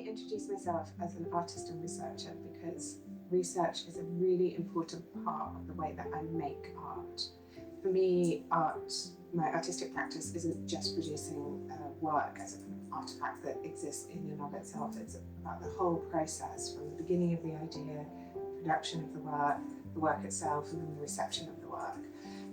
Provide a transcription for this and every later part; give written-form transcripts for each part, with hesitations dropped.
introduce myself as an artist and researcher because research is a really important part of the way that I make art. For me, art, my artistic practice isn't just producing work as a kind of artifact that exists in and of itself. It's about the whole process from the beginning of the idea, production of the work itself, and then the reception of the work.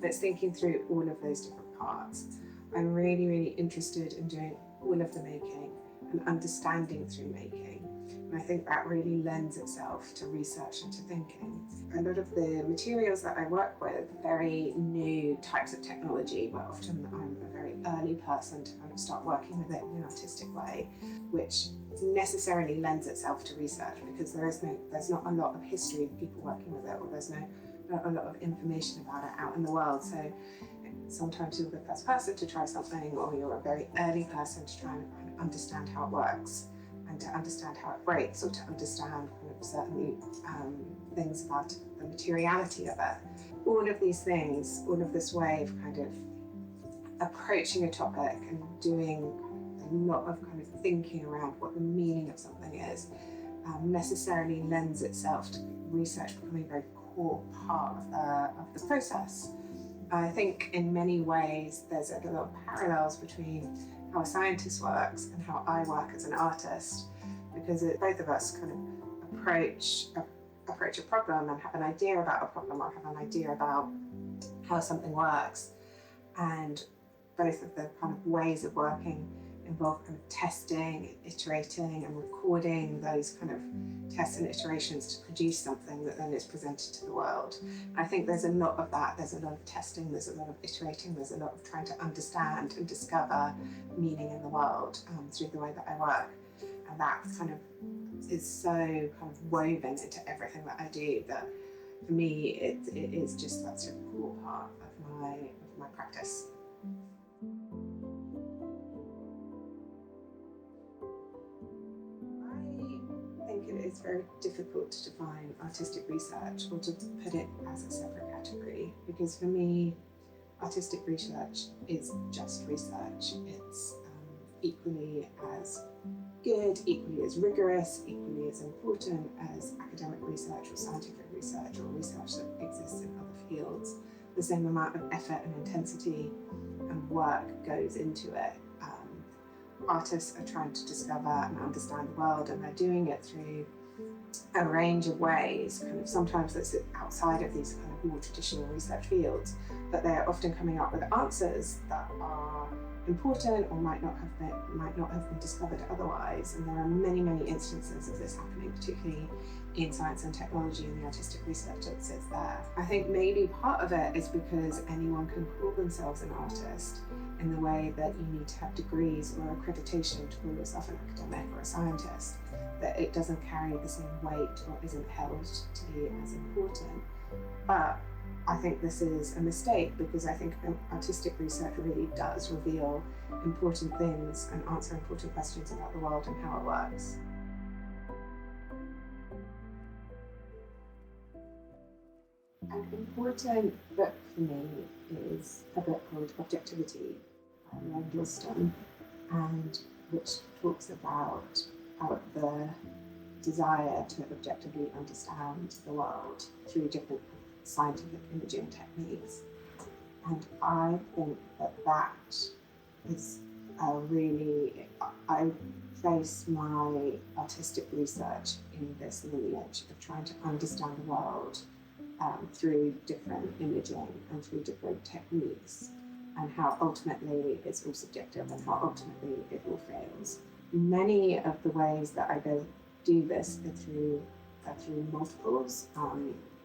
But it's thinking through all of those different parts. I'm really, really interested in doing all of the making and understanding through making. And I think that really lends itself to research and to thinking. A lot of the materials that I work with, very new types of technology, but often I'm a very early person to kind of start working with it in an artistic way, which necessarily lends itself to research because there's not a lot of history of people working with it, or there's not a lot of information about it out in the world. So sometimes you're the first person to try something, or you're a very early person to try and understand how it works and to understand how it breaks, or to understand kind of certain things about the materiality of it. All of these things, all of this way of kind of approaching a topic and doing a lot of kind of thinking around what the meaning of something is, necessarily lends itself to research becoming a very core part of the process. I think in many ways there's a lot of parallels between how a scientist works and how I work as an artist, because both of us kind of approach a problem and have an idea about a problem, or have an idea about how something works, and both of the kind of ways of working involve kind of testing, iterating, and recording those kind of tests and iterations to produce something that then is presented to the world. I think there's a lot of that. There's a lot of testing, there's a lot of iterating, there's a lot of trying to understand and discover meaning in the world through the way that I work. And that kind of is so kind of woven into everything that I do that for me it is just such a core part of my practice. It's very difficult to define artistic research or to put it as a separate category, because for me, artistic research is just research. It's equally as good, equally as rigorous, equally as important as academic research or scientific research or research that exists in other fields. The same amount of effort and intensity and work goes into it. Artists are trying to discover and understand the world, and they're doing it through a range of ways. Kind of sometimes that's outside of these kind of more traditional research fields, but they're often coming up with answers that are important or might not have been discovered otherwise. And there are many, many instances of this happening, particularly in science and technology and the artistic research that sits there. I think maybe part of it is because anyone can call themselves an artist in the way that you need to have degrees or accreditation to call yourself an academic or a scientist, that it doesn't carry the same weight or isn't held to be as important. But I think this is a mistake, because I think artistic research really does reveal important things and answer important questions about the world and how it works. An important book for me is a book called Objectivity by Ridler, and which talks about the desire to objectively understand the world through different scientific imaging techniques. And I think that is I place my artistic research in this lineage of trying to understand the world through different imaging and through different techniques, and how ultimately it's all subjective and how ultimately it all fails. Many of the ways that I do this are through multiples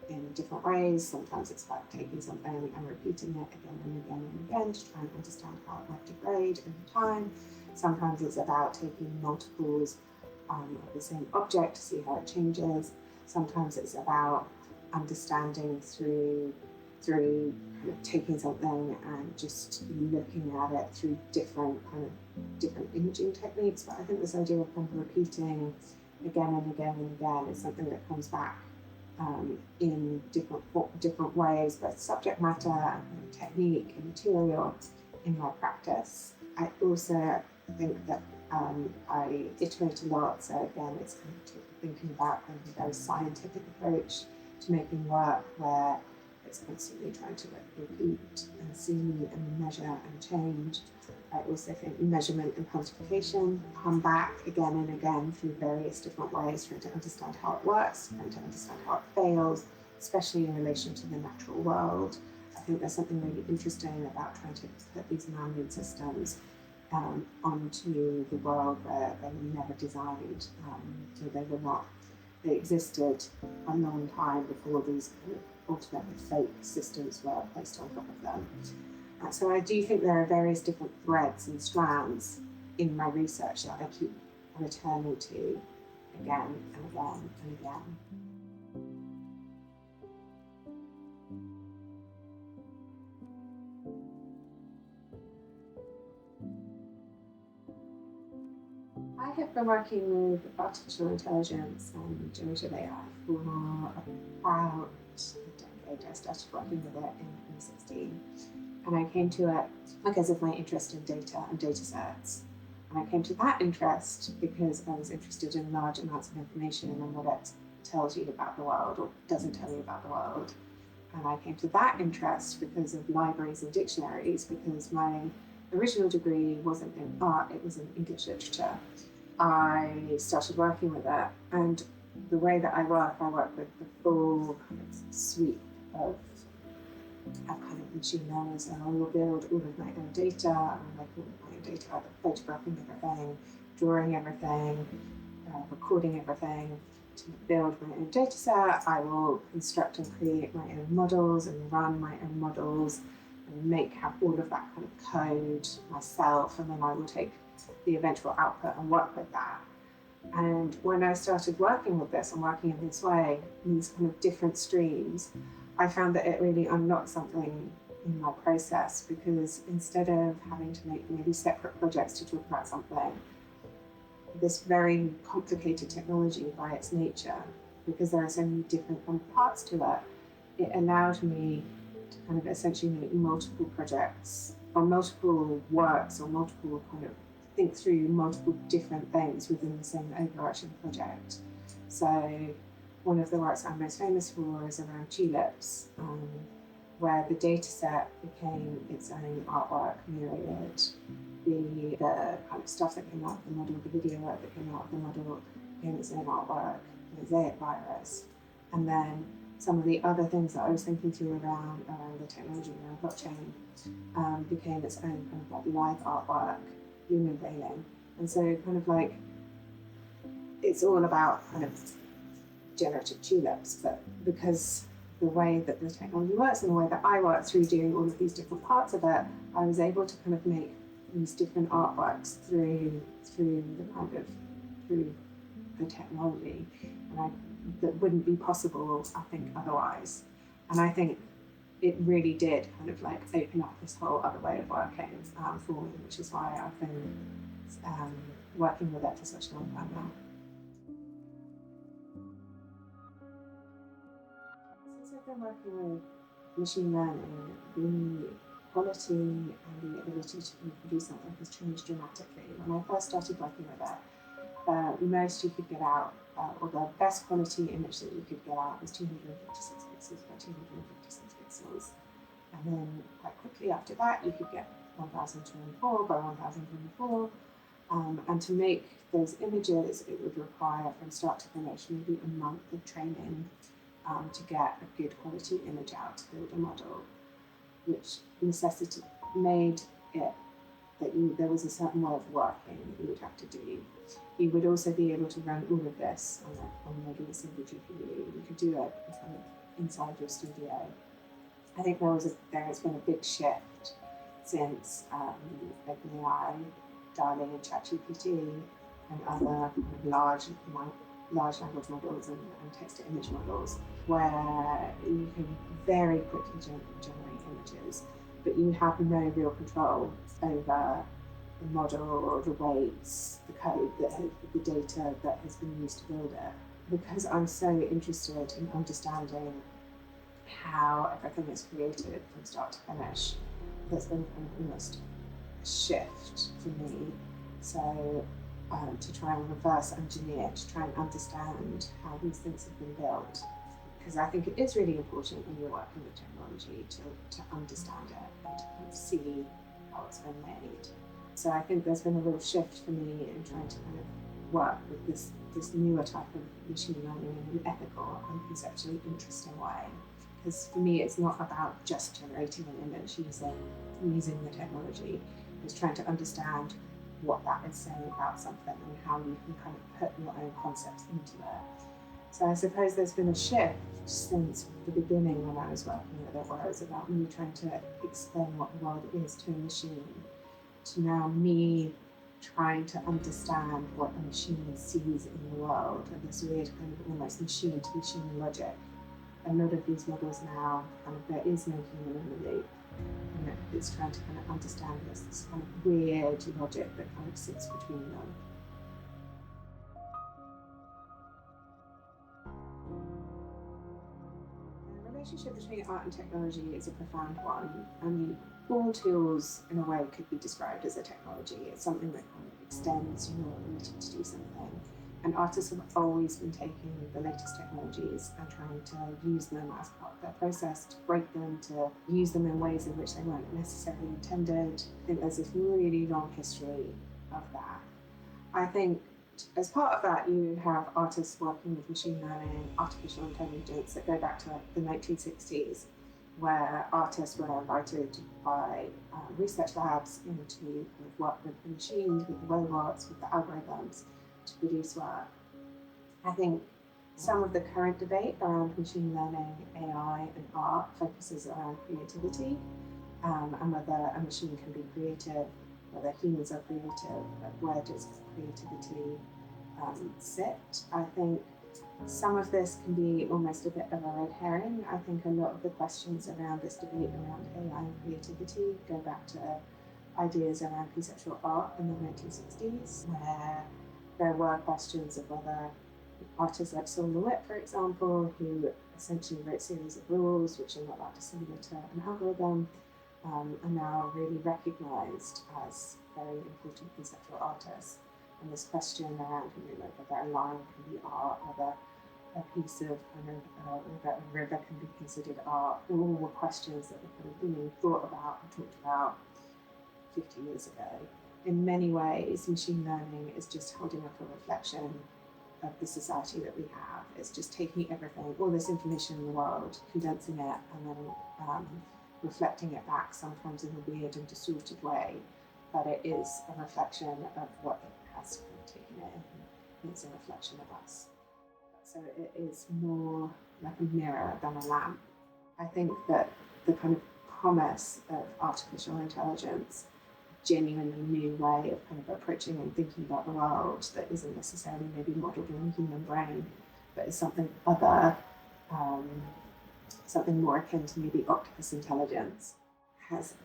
in different ways. Sometimes it's like taking something and repeating it again and again and again to try and understand how it might degrade over time. Sometimes it's about taking multiples of the same object to see how it changes. Sometimes it's about understanding through kind of taking something and just looking at it through different imaging techniques. But I think this idea of kind of repeating again and again and again is something that comes back in different ways, both subject matter and technique and material in my practice. I also think that I iterate a lot, so again, it's kind of thinking about kind of a very scientific approach to making work where it's constantly trying to repeat and see and measure and change. I also think measurement and quantification come back again and again through various different ways, trying to understand how it works, trying to understand how it fails, especially in relation to the natural world. I think there's something really interesting about trying to put these man-made systems onto the world where they were never designed. So they existed a long time before these kind of ultimately fake systems were placed on top of them. So I do think there are various different threads and strands in my research that I keep returning to again and again and again. I have been working with artificial intelligence and generative AI for about a decade. I started working with it in 2016, and I came to it because of my interest in data and data sets. And I came to that interest because I was interested in large amounts of information and what it tells you about the world or doesn't tell you about the world. And I came to that interest because of libraries and dictionaries, because my original degree wasn't in art, it was in English literature. I started working with it, and the way that I work with the full kind of suite of kind of machine learning. So I will build all of my own data, photographing everything, drawing everything, recording everything. To build my own data set, I will construct and create my own models and run my own models and have all of that kind of code myself, and then I will take the eventual output and work with that. And when I started working with this and working in this way, in these kind of different streams, I found that it really unlocked something in my process, because instead of having to make maybe separate projects to talk about something, this very complicated technology by its nature, because there are so many different kind of parts to it, it allowed me to kind of essentially make multiple projects or multiple works or multiple kind of think through multiple different things within the same overarching project. So one of the works I'm most famous for is around tulips, where the data set became its own artwork myriad. The kind of stuff that came out of the model, the video work that came out of the model became its own artwork, mosaic virus. And then some of the other things that I was thinking through around the technology around blockchain became its own kind of like live artwork, human veiling. And so kind of like, it's all about kind of generative tulips, but because the way that the technology works and the way that I work through doing all of these different parts of it, I was able to kind of make these different artworks through the technology, and that wouldn't be possible, I think, otherwise. And I think it really did kind of like open up this whole other way of working for me, which is why I've been working with it for such a long time now. Since I've been working with machine learning, the quality and the ability to reproduce something has changed dramatically. When I first started working with it, the most you could get out, or the best quality image that you could get out was 256 pixels by 256 pixels. And then quite quickly after that, you could get 1024 by 1024. And to make those images, it would require from start to finish maybe a month of training to get a good quality image out to build a model, which made it that there was a certain way of working that you would have to do. You would also be able to run all of this on maybe a single GPU. You could do it kind of inside your studio. I think there has been a big shift since OpenAI, DALL-E, and ChatGPT, and other kind of large language models and text-to-image models, where you can very quickly generate images, but you have no real control over the model or the weights, the code, the data that has been used to build it. Because I'm so interested in understanding how everything is created from start to finish, there's been almost a shift for me. So to try and reverse engineer, to try and understand how these things have been built. Because I think it is really important when you're working with technology to understand it and to kind of see how it's been made. So I think there's been a real shift for me in trying to kind of work with this newer type of machine learning in an ethical and conceptually interesting way. Because for me, it's not about just generating an image using the technology. It's trying to understand what that is saying about something and how you can kind of put your own concepts into it. So I suppose there's been a shift since the beginning when I was working with it, where it was about me trying to explain what the world is to a machine, to now me trying to understand what a machine sees in the world, and this weird kind of almost machine-to-machine logic. A lot of these models now, kind of, there is no human in the loop. And it's trying to kind of understand this kind of weird logic that kind of sits between them. The relationship between art and technology is a profound one. I mean, all tools, in a way, could be described as a technology. It's something that kind of extends your ability to do something. And artists have always been taking the latest technologies and trying to use them as part of their process, to break them, to use them in ways in which they weren't necessarily intended. I think there's this really long history of that. I think as part of that, you have artists working with machine learning, artificial intelligence that go back to the 1960s, where artists were invited by research labs in to kind of work with the machines, with the robots, with the algorithms to produce work. I think some of the current debate around machine learning, AI, and art focuses around creativity and whether a machine can be creative, whether humans are creative, where does creativity sit. I think some of this can be almost a bit of a red herring. I think a lot of the questions around this debate around AI and creativity go back to ideas around conceptual art in the 1960s, where there were questions of whether artists like Seoul, for example, who essentially wrote series of rules which are not that dissimilar to an algorithm, are now really recognised as very important conceptual artists. And this question around whether a line can be art, whether a piece of whether a river can be considered art, all were questions that were kind of being thought about and talked about 50 years ago. In many ways, machine learning is just holding up a reflection of the society that we have. It's just taking everything, all this information in the world, condensing it, and then reflecting it back, sometimes in a weird and distorted way. But it is a reflection of what it has taken in. It's a reflection of us. So it is more like a mirror than a lamp. I think that the kind of promise of artificial intelligence, genuinely new way of kind of approaching and thinking about the world that isn't necessarily maybe modelled in the human brain, but is something other, something more akin to maybe octopus intelligence.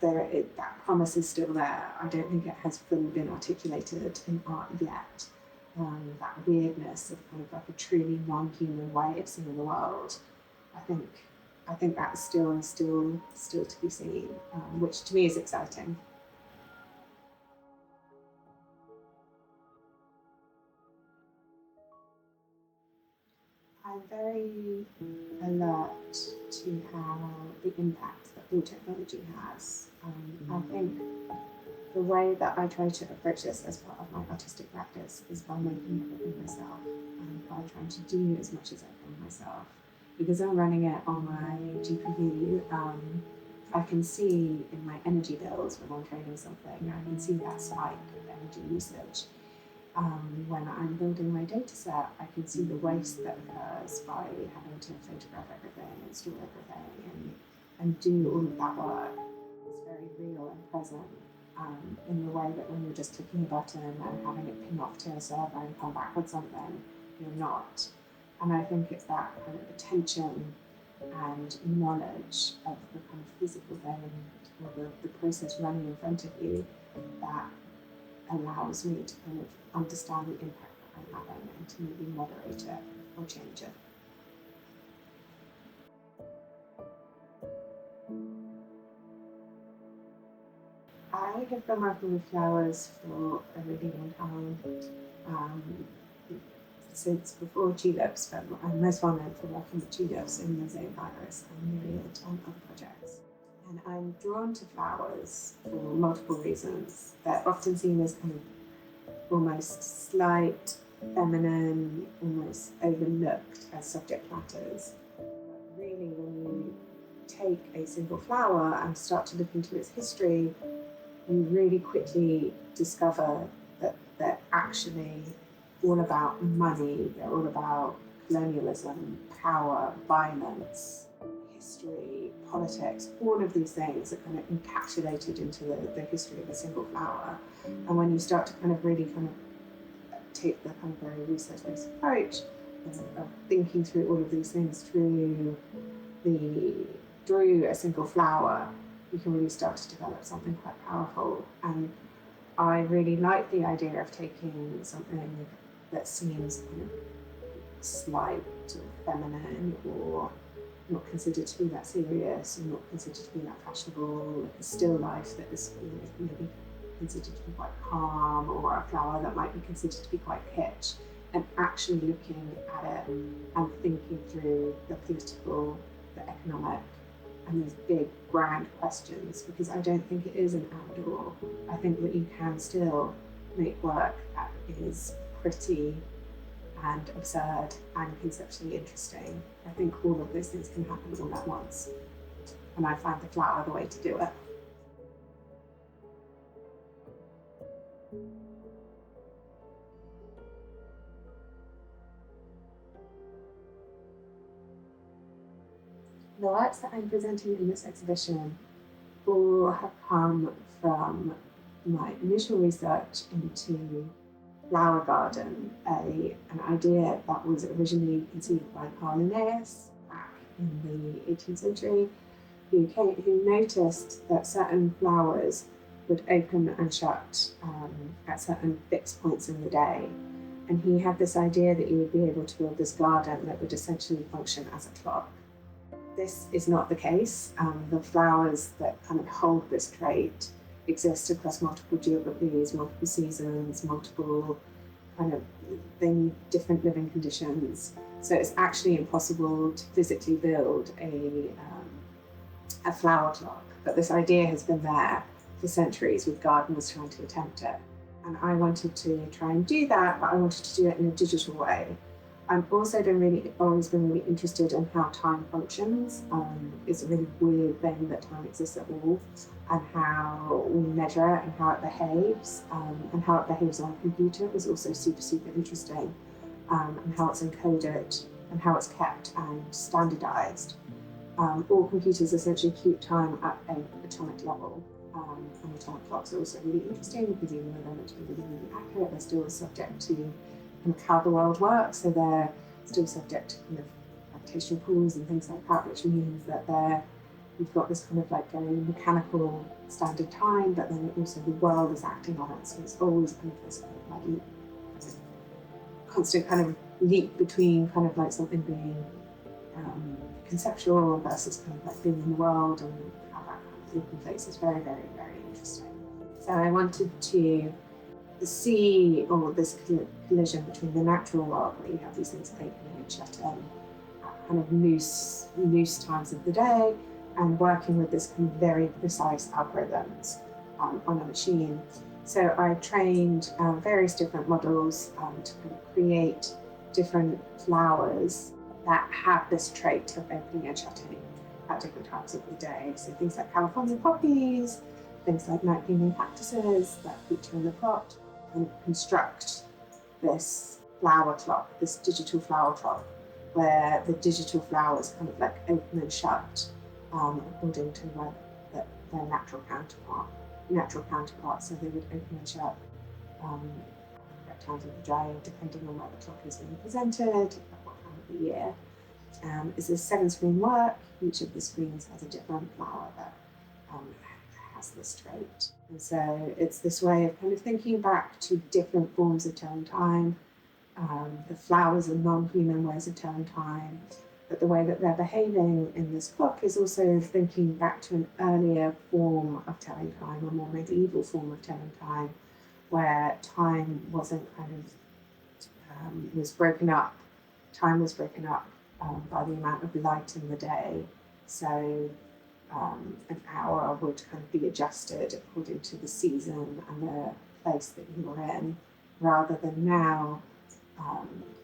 That promise is still there. I don't think it has fully been articulated in art yet. That weirdness of kind of like a truly non-human way of seeing the world. I think that's still to be seen, which to me is exciting. I'm very alert to how the impact that all technology has. I think the way that I try to approach this as part of my artistic practice is by making everything myself and by trying to do as much as I can myself. Because I'm running it on my GPU, I can see in my energy bills when I'm training something, I can see that spike of energy usage. When I'm building my data set, I can see the waste that occurs by having to photograph everything and store everything and do all of that work. It's very real and present in the way that when you're just clicking a button and having it ping off to a server and come back with something, you're not. And I think it's that kind of attention and knowledge of the kind of physical thing or the process running in front of you that allows me to kind of understand the impact that I'm having and to maybe moderate it or change it. I have been working with flowers for a really long time. um, since before tulips, but I'm most well known for working with tulips in mosaic iris and myriad other projects. And I'm drawn to flowers for multiple reasons. They're often seen as kind of almost slight, feminine, almost overlooked as subject matters. But really, when you take a single flower and start to look into its history, you really quickly discover that they're actually all about money, they're all about colonialism, power, violence, history, politics. All of these things are kind of encapsulated into the history of a single flower. And when you start to kind of really kind of take the kind of very research-based approach of thinking through all of these things through a single flower, you can really start to develop something quite powerful. And I really like the idea of taking something that seems kind of slight or feminine or not considered to be that serious or not considered to be that fashionable, like a still life that is maybe considered to be quite calm, or a flower that might be considered to be quite kitsch, and actually looking at it and thinking through the political, the economic, and these big grand questions, because I don't think it is an outdoor. I think that you can still make work that is pretty and absurd and conceptually interesting. I think all of those things can happen all at once, and I find the flower the way to do it. The works that I'm presenting in this exhibition all have come from my initial research into flower garden, an idea that was originally conceived by Carl Linnaeus back in the 18th century, who noticed that certain flowers would open and shut at certain fixed points in the day. And he had this idea that you would be able to build this garden that would essentially function as a clock. This is not the case. The flowers that kind of hold this trait exist across multiple geographies, multiple seasons, multiple kind of different living conditions. So it's actually impossible to physically build a flower clock. But this idea has been there for centuries, with gardeners trying to attempt it. And I wanted to try and do that, but I wanted to do it in a digital way. I've also always been really interested in how time functions. It's a really weird thing that time exists at all, and how we measure it and how it behaves, and how it behaves on a computer is also super, super interesting, and how it's encoded and how it's kept and standardized. All computers essentially keep time at an atomic level, and atomic clocks are also really interesting because even though they're meant to be really, really accurate, they're still subject to kind of how the world works, so they're still subject to kind of gravitational pulls and things like that, which means that you've got this kind of like very mechanical standard time, but then also the world is acting on it, so it's always kind of this kind of like constant kind of leap between kind of like something being conceptual versus kind of like being in the world, and how that kind of leaping place is very, very, very interesting. So I wanted to see this collision between the natural world, where you have these things opening and shutting at kind of loose times of the day, and working with this kind of very precise algorithms on a machine. So I trained various different models to kind of create different flowers that have this trait of opening and shutting at different times of the day. So things like California poppies, things like night blooming cactuses that feature in the plot, and construct this flower clock, this digital flower clock, where the digital flowers kind of like open and shut according to their natural counterpart. So they would open and shut at times of the day, depending on where the clock is being presented, at what time of the year. It's a 7-screen work. Each of the screens has a different flower that has this trait. And so it's this way of kind of thinking back to different forms of telling time. The flowers are non-human ways of telling time, but the way that they're behaving in this clock is also thinking back to an earlier form of telling time, a more medieval form of telling time, where time wasn't kind of was broken up. Time was broken up by the amount of light in the day. So an hour would kind of be adjusted according to the season and the place that you were in, rather than now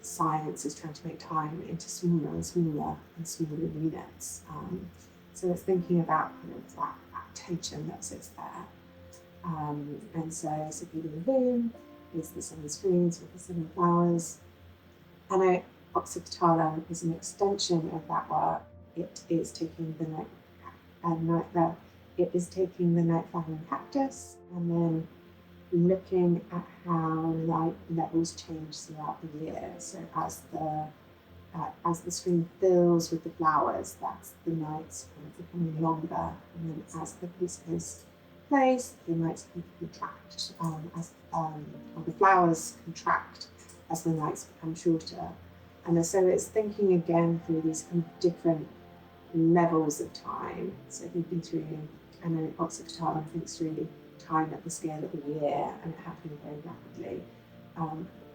science is trying to make time into smaller and smaller and smaller units. So it's thinking about kind of that tension that sits there. And so Circadian Bloom is the seven screens with the seven flowers. And Occipitalum is an extension of that work. It is taking the night flowering cactus and then looking at how light levels change throughout the year. So as the screen fills with the flowers, that's the nights kind of becoming longer, and then as the piece goes place, the nights kind of contract or the flowers contract as the nights become shorter. And so it's thinking again through these kind of different levels of time. So thinking through, and then Occipitalum thinks through time at the scale of a year and it happening very rapidly.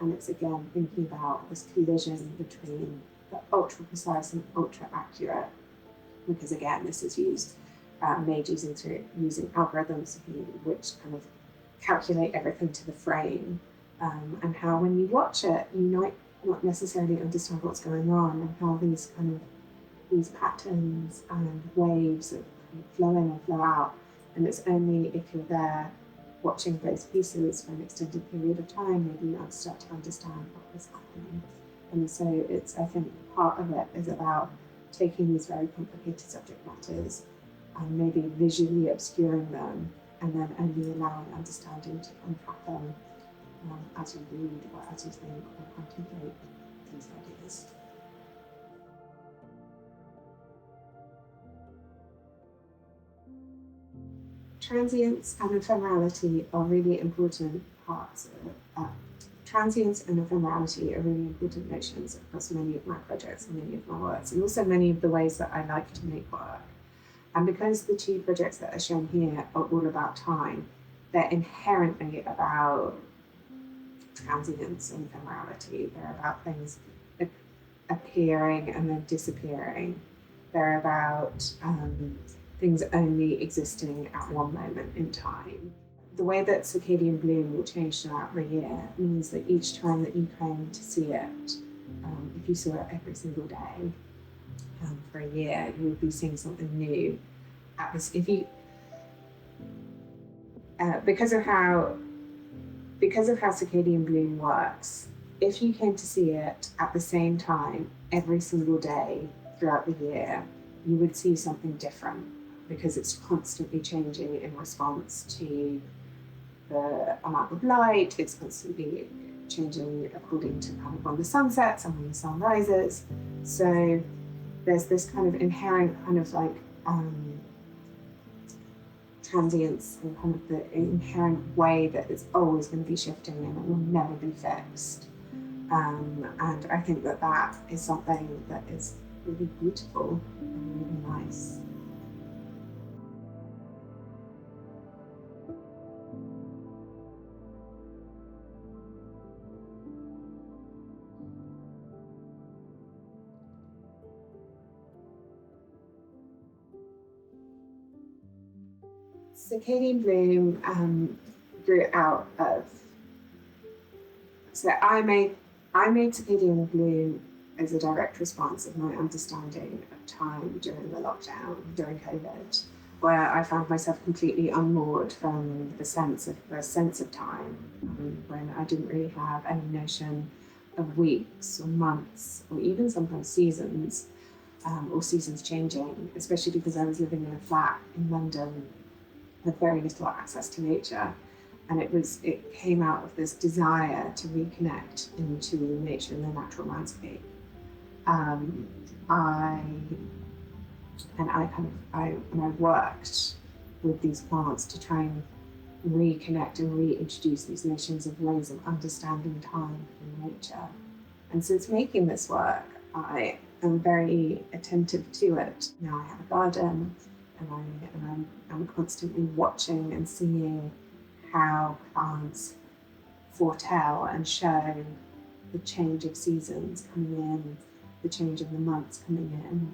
And it's again thinking about this collision between the ultra precise and ultra accurate, because again this is made using algorithms which kind of calculate everything to the frame, and how when you watch it you might not necessarily understand what's going on, and how these patterns and waves that kind of flow in and flow out, and it's only if you're there watching those pieces for an extended period of time, maybe you start to understand what is happening. And so I think part of it is about taking these very complicated subject matters and maybe visually obscuring them, and then only allowing understanding to unpack them as you read or as you think or contemplate these ideas. Transience and ephemerality are really important parts of transience and ephemerality are really important notions across many of my projects and many of my works, and also many of the ways that I like to make work. And because the two projects that are shown here are all about time, they're inherently about transience and ephemerality. They're about things appearing and then disappearing. They're about things only existing at one moment in time. The way that circadian bloom will change throughout the year means that each time that you came to see it, if you saw it every single day for a year, you would be seeing something new. Because of how circadian bloom works, if you came to see it at the same time every single day throughout the year, you would see something different, because it's constantly changing in response to the amount of light. It's constantly changing according to kind of when the sun sets and when the sun rises. So there's this kind of inherent kind of like transience and kind of the inherent way that it's always going to be shifting and it will never be fixed. And I think that is something that is really beautiful and really nice. Circadian bloom grew out of. So I made circadian bloom as a direct response of my understanding of time during the lockdown, during COVID, where I found myself completely unmoored from the sense of time, when I didn't really have any notion of weeks or months or even sometimes seasons, or seasons changing, especially because I was living in a flat in London with very little access to nature. And it came out of this desire to reconnect into nature and the natural landscape. I worked with these plants to try and reconnect and reintroduce these notions of ways of understanding time in nature. And since making this work, I am very attentive to it. Now I have a garden, and I'm constantly watching and seeing how plants foretell and show the change of seasons coming in, the change of the months coming in,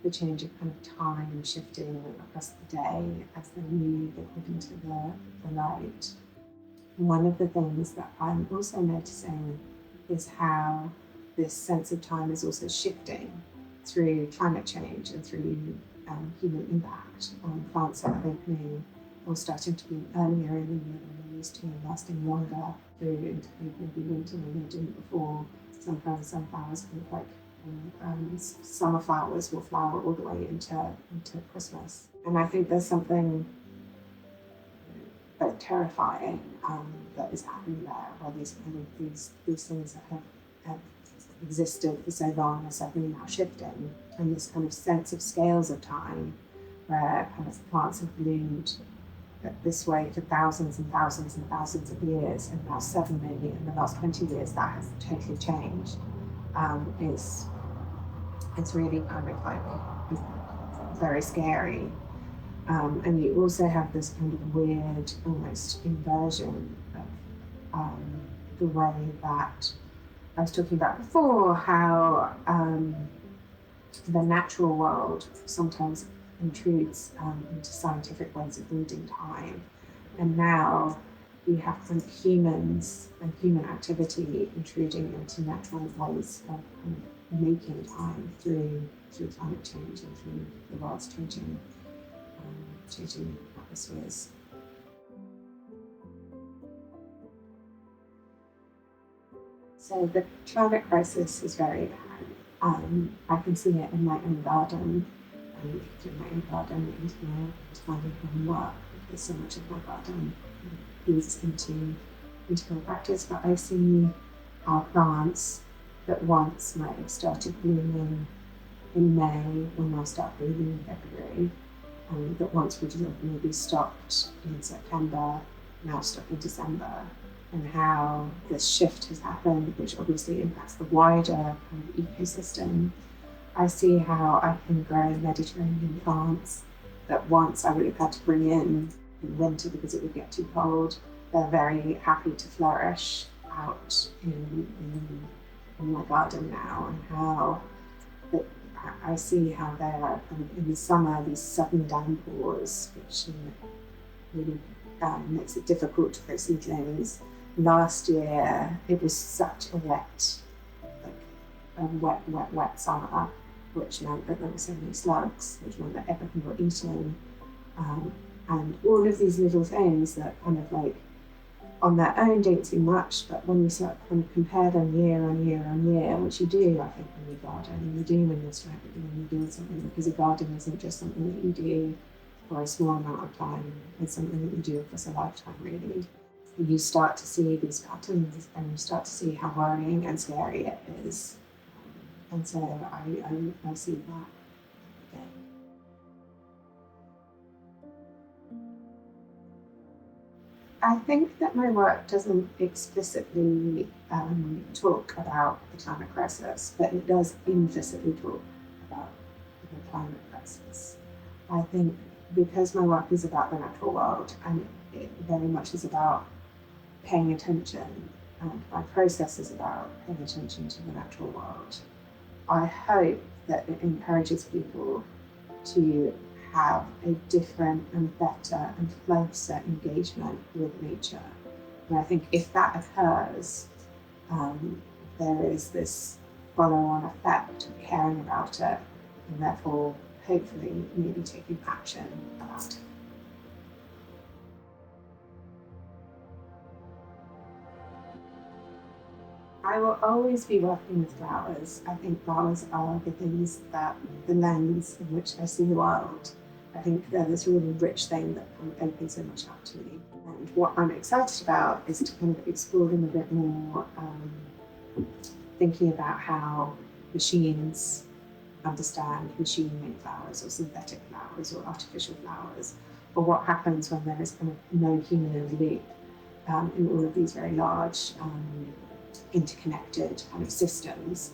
the change of kind of time shifting across the day as they move according to the light. One of the things that I'm also noticing is how this sense of time is also shifting through climate change and through human impact. Plants are opening or starting to bloom earlier in the year than they used to, and lasting longer through into maybe winter than they didn't before. Sometimes some flowers kind of like summer flowers will flower all the way into Christmas. And I think there's something both terrifying that is happening there, where these things that have existed for so long are suddenly now shifting, and this kind of sense of scales of time where kind of plants have bloomed this way for thousands and thousands and thousands of years, and now suddenly in the last 20 years that has totally changed. It's really kind of like very scary. And you also have this kind of weird, almost inversion of the way that I was talking about before, how the natural world sometimes intrudes into scientific ways of reading time. And now you have kind of humans and human activity intruding into natural ways of kind of making time through climate change and through the world's changing atmospheres. So the climate crisis is very bad. I can see it in my own garden, and through my own garden into my own work, because so much of my garden leads into my practice. But I see our plants that once might have started blooming in May, when I start blooming in February, that once would have maybe stopped in September, now stop in December, and how this shift has happened, which obviously impacts the wider kind of ecosystem. I see how I can grow Mediterranean plants that once I would have had to bring in winter because it would get too cold. They're very happy to flourish out in my garden now, and how I see how they're kind of in the summer, these sudden downpours, which really makes it difficult to grow seedlings. Last year, it was such a wet summer, which meant that there were so many slugs, which meant that everything got eaten. And all of these little things that kind of like on their own don't seem much, but when you start kind of compare them year on year on year, which you do, I think, when you garden, and you do when you're doing something, because a garden isn't just something that you do for a small amount of time, it's something that you do across a lifetime, really. You start to see these patterns, and you start to see how worrying and scary it is. And so I see that again. I think that my work doesn't explicitly talk about the climate crisis, but it does implicitly talk about the climate crisis. I think because my work is about the natural world, and it very much is about paying attention, and my process is about paying attention to the natural world, I hope that it encourages people to have a different and better and closer engagement with nature. And I think if that occurs, there is this follow-on effect of caring about it, and therefore hopefully maybe taking action about it. I will always be working with flowers. I think flowers are the things that, the lens in which I see the world. I think they're this really rich thing that opens so much up to me. And what I'm excited about is to kind of explore them a bit more, thinking about how machines understand machine-made flowers or synthetic flowers or artificial flowers, or what happens when there is kind of no human in the loop in all of these very large interconnected kind of systems.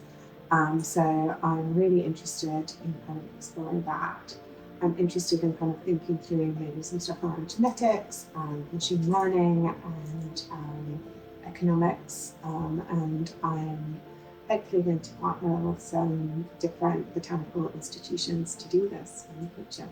So I'm really interested in kind of exploring that. I'm interested in kind of thinking through maybe some stuff around genetics and machine learning and economics, and I'm hopefully going to partner with some different botanical institutions to do this in the future.